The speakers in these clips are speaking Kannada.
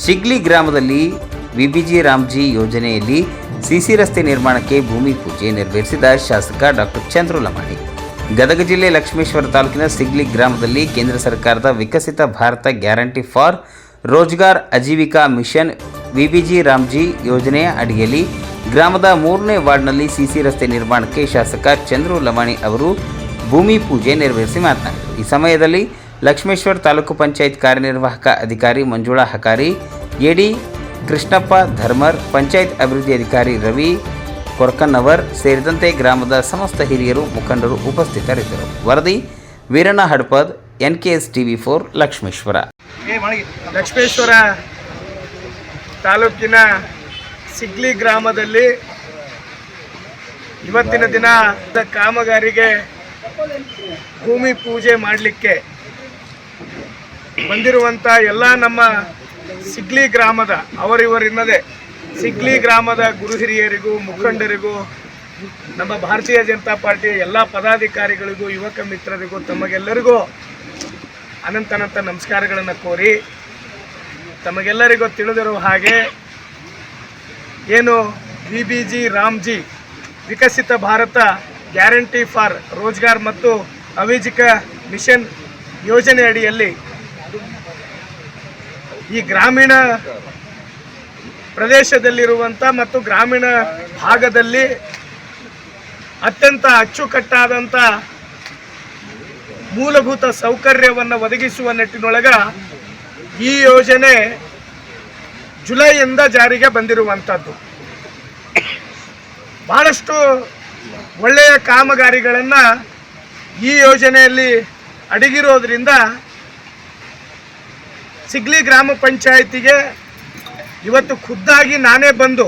ಶಿಗ್ಲಿ ಗ್ರಾಮದಲ್ಲಿ ವಿಬಿಜಿ ರಾಮ್ಜಿ ಯೋಜನೆಯಲ್ಲಿ ಸಿಸಿ ರಸ್ತೆ ನಿರ್ಮಾಣಕ್ಕೆ ಭೂಮಿ ಪೂಜೆ ನೆರವೇರಿಸಿದ ಶಾಸಕ ಡಾಕ್ಟರ್ ಚಂದ್ರು ಲಮಾಣಿ. ಗದಗ ಜಿಲ್ಲೆ ಲಕ್ಷ್ಮೇಶ್ವರ ತಾಲೂಕಿನ ಸಿಗ್ಲಿ ಗ್ರಾಮದಲ್ಲಿ ಕೇಂದ್ರ ಸರ್ಕಾರದ Viksit Bharat guarantee for Rozgar Ajeevika mission VBG Ramji ಯೋಜನೆಯ ಅಡಿಯಲ್ಲಿ ಗ್ರಾಮದ 3ನೇ ವಾರ್ಡ್ನಲ್ಲಿ ಸಿಸಿ ರಸ್ತೆ ನಿರ್ಮಾಣಕ್ಕೆ ಶಾಸಕ ಚಂದ್ರು ಲಮಾಣಿ ಅವರು ಭೂಮಿ ಪೂಜೆ ನೆರವೇರಿಸಿ ಮಾತನಾಡಿದರು. ಈ ಸಮಯದಲ್ಲಿ ಲಕ್ಷ್ಮೇಶ್ವರ ತಾಲೂಕು ಪಂಚಾಯತ್ ಕಾರ್ಯನಿರ್ವಾಹಕ ಅಧಿಕಾರಿ ಮಂಜುಳಾ ಹಕಾರಿ, ಎಡಿ ಕೃಷ್ಣಪ್ಪ ಧರ್ಮರ್, ಪಂಚಾಯತ್ ಅಭಿವೃದ್ಧಿ ಅಧಿಕಾರಿ ರವಿ ಕೊರ್ಕನ್ನವರ್ ಸೇರಿದಂತೆ ಗ್ರಾಮದ ಸಮಸ್ತ ಹಿರಿಯರು ಮುಖಂಡರು ಉಪಸ್ಥಿತರಿದ್ದರು. ವರದಿ ವೀರಣ್ಣ ಹಡಪದ್, NKS TV4 ಲಕ್ಷ್ಮೇಶ್ವರ. ಲಕ್ಷ್ಮೇಶ್ವರ ತಾಲೂಕಿನ ಸಿಗ್ಲಿ ಗ್ರಾಮದಲ್ಲಿ ಇವತ್ತಿನ ದಿನ ಕಾಮಗಾರಿಗೆ ಭೂಮಿ ಪೂಜೆ ಮಾಡಲಿಕ್ಕೆ ಬಂದಿರುವಂಥ ಎಲ್ಲ ನಮ್ಮ ಸಿಗ್ಲಿ ಗ್ರಾಮದ ಅವರಿವರಿನ್ನದೇ ಸಿಗ್ಲಿ ಗ್ರಾಮದ ಗುರು ಹಿರಿಯರಿಗೂ ಮುಖಂಡರಿಗೂ ನಮ್ಮ ಭಾರತೀಯ ಜನತಾ ಪಾರ್ಟಿಯ ಎಲ್ಲ ಪದಾಧಿಕಾರಿಗಳಿಗೂ ಯುವಕ ಮಿತ್ರರಿಗೂ ತಮಗೆಲ್ಲರಿಗೂ ಅನಂತ ನಮಸ್ಕಾರಗಳನ್ನು ಕೋರಿ, ತಮಗೆಲ್ಲರಿಗೂ ತಿಳಿದಿರುವ ಹಾಗೆ ಏನು VBG Ramji Viksit Bharat guarantee for Rozgar ಮತ್ತು ಆಜೀವಿಕಾ ಮಿಷನ್ ಯೋಜನೆ ಅಡಿಯಲ್ಲಿ ಈ ಗ್ರಾಮೀಣ ಪ್ರದೇಶದಲ್ಲಿರುವಂಥ ಮತ್ತು ಗ್ರಾಮೀಣ ಭಾಗದಲ್ಲಿ ಅತ್ಯಂತ ಅಚ್ಚುಕಟ್ಟಾದಂಥ ಮೂಲಭೂತ ಸೌಕರ್ಯವನ್ನು ಒದಗಿಸುವ ನಿಟ್ಟಿನೊಳಗ ಈ ಯೋಜನೆ ಜುಲೈಯಿಂದ ಜಾರಿಗೆ ಬಂದಿರುವಂಥದ್ದು. ಬಹಳಷ್ಟು ಒಳ್ಳೆಯ ಕಾಮಗಾರಿಗಳನ್ನು ಈ ಯೋಜನೆಯಲ್ಲಿ ಅಡಗಿರೋದ್ರಿಂದ ಸಿಗ್ಲಿ ಗ್ರಾಮ ಪಂಚಾಯಿತಿಗೆ ಇವತ್ತು ಖುದ್ದಾಗಿ ನಾನೇ ಬಂದು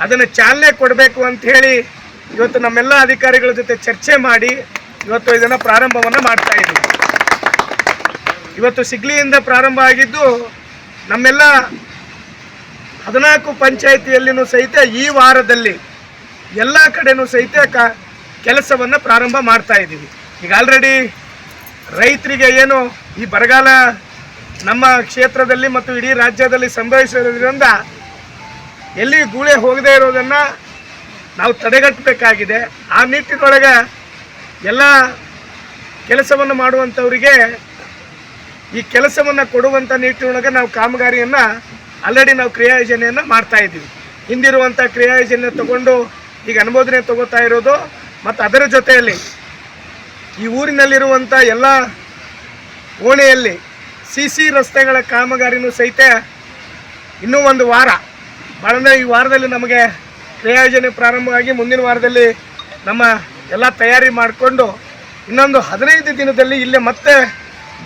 ಅದನ್ನು ಚಾಲನೆ ಕೊಡಬೇಕು ಅಂಥೇಳಿ ಇವತ್ತು ನಮ್ಮೆಲ್ಲ ಅಧಿಕಾರಿಗಳ ಜೊತೆ ಚರ್ಚೆ ಮಾಡಿ ಇವತ್ತು ಇದನ್ನು ಪ್ರಾರಂಭವನ್ನು ಮಾಡ್ತಾ ಇದ್ದೀವಿ. ಇವತ್ತು ಸಿಗ್ಲಿಯಿಂದ ಪ್ರಾರಂಭ ಆಗಿದ್ದು ನಮ್ಮೆಲ್ಲ 14 ಪಂಚಾಯಿತಿಯಲ್ಲಿನೂ ಸಹಿತ ಈ ವಾರದಲ್ಲಿ ಎಲ್ಲ ಕಡೆನೂ ಸಹಿತ ಕೆಲಸವನ್ನು ಪ್ರಾರಂಭ ಮಾಡ್ತಾ ಇದ್ದೀವಿ. ಈಗ ಆಲ್ರೆಡಿ ರೈತರಿಗೆ ಏನು ಈ ಬರಗಾಲ ನಮ್ಮ ಕ್ಷೇತ್ರದಲ್ಲಿ ಮತ್ತು ಇಡೀ ರಾಜ್ಯದಲ್ಲಿ ಸಂಭವಿಸಿರೋದ್ರಿಂದ ಎಲ್ಲಿ ಗೂಳೆ ಹೋಗದೇ ಇರೋದನ್ನು ನಾವು ತಡೆಗಟ್ಟಬೇಕಾಗಿದೆ. ಆ ನಿಟ್ಟಿನೊಳಗೆ ಎಲ್ಲ ಕೆಲಸವನ್ನು ಮಾಡುವಂಥವರಿಗೆ ಈ ಕೆಲಸವನ್ನು ಕೊಡುವಂಥ ನಿಟ್ಟಿನೊಳಗೆ ನಾವು ಕಾಮಗಾರಿಯನ್ನು ಆಲ್ರೆಡಿ ನಾವು ಕ್ರಿಯಾಯೋಜನೆಯನ್ನು ಮಾಡ್ತಾ ಇದ್ದೀವಿ. ಹಿಂದಿರುವಂಥ ಕ್ರಿಯಾಯೋಜನೆ ತಗೊಂಡು ಈಗ ಅನುಮೋದನೆ ತಗೋತಾ ಇರೋದು ಮತ್ತು ಅದರ ಜೊತೆಯಲ್ಲಿ ಈ ಊರಿನಲ್ಲಿರುವಂಥ ಎಲ್ಲ ಓಣೆಯಲ್ಲಿ ಸಿಸಿ ರಸ್ತೆಗಳ ಕಾಮಗಾರಿನೂ ಸಹಿತ ಇನ್ನೂ ಒಂದು ವಾರ ಭಾಳ ಈ ವಾರದಲ್ಲಿ ನಮಗೆ ಕ್ರಿಯಾಯೋಜನೆ ಪ್ರಾರಂಭವಾಗಿ ಮುಂದಿನ ವಾರದಲ್ಲಿ ನಮ್ಮ ಎಲ್ಲ ತಯಾರಿ ಮಾಡಿಕೊಂಡು ಇನ್ನೊಂದು 15 ದಿನದಲ್ಲಿ ಇಲ್ಲೇ ಮತ್ತೆ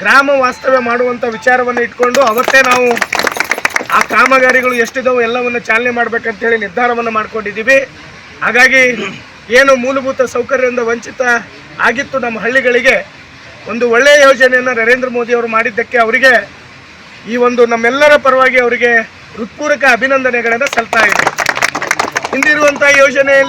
ಗ್ರಾಮ ವಾಸ್ತವ್ಯ ಮಾಡುವಂಥ ವಿಚಾರವನ್ನು ಇಟ್ಕೊಂಡು ಅವತ್ತೇ ನಾವು ಆ ಕಾಮಗಾರಿಗಳು ಎಷ್ಟಿದಾವೆ ಎಲ್ಲವನ್ನು ಚಾಲನೆ ಮಾಡಬೇಕಂತೇಳಿ ನಿರ್ಧಾರವನ್ನು ಮಾಡ್ಕೊಂಡಿದ್ದೀವಿ. ಹಾಗಾಗಿ ಏನು ಮೂಲಭೂತ ಸೌಕರ್ಯದಿಂದ ವಂಚಿತ ಆಗಿತ್ತು ನಮ್ಮ ಹಳ್ಳಿಗಳಿಗೆ ಒಂದು ಒಳ್ಳೆಯ ಯೋಜನೆಯನ್ನು ನರೇಂದ್ರ ಮೋದಿ ಅವರು ಮಾಡಿದ್ದಕ್ಕೆ ಅವರಿಗೆ ಈ ಒಂದು ನಮ್ಮೆಲ್ಲರ ಪರವಾಗಿ ಅವರಿಗೆ ಹೃತ್ಪೂರ್ವಕ ಅಭಿನಂದನೆಗಳನ್ನು ಸಲ್ಲಿಸ್ತಾ ಇದ್ದೀವಿ. ಹಿಂದಿರುವಂಥ ಯೋಜನೆಯಲ್ಲಿ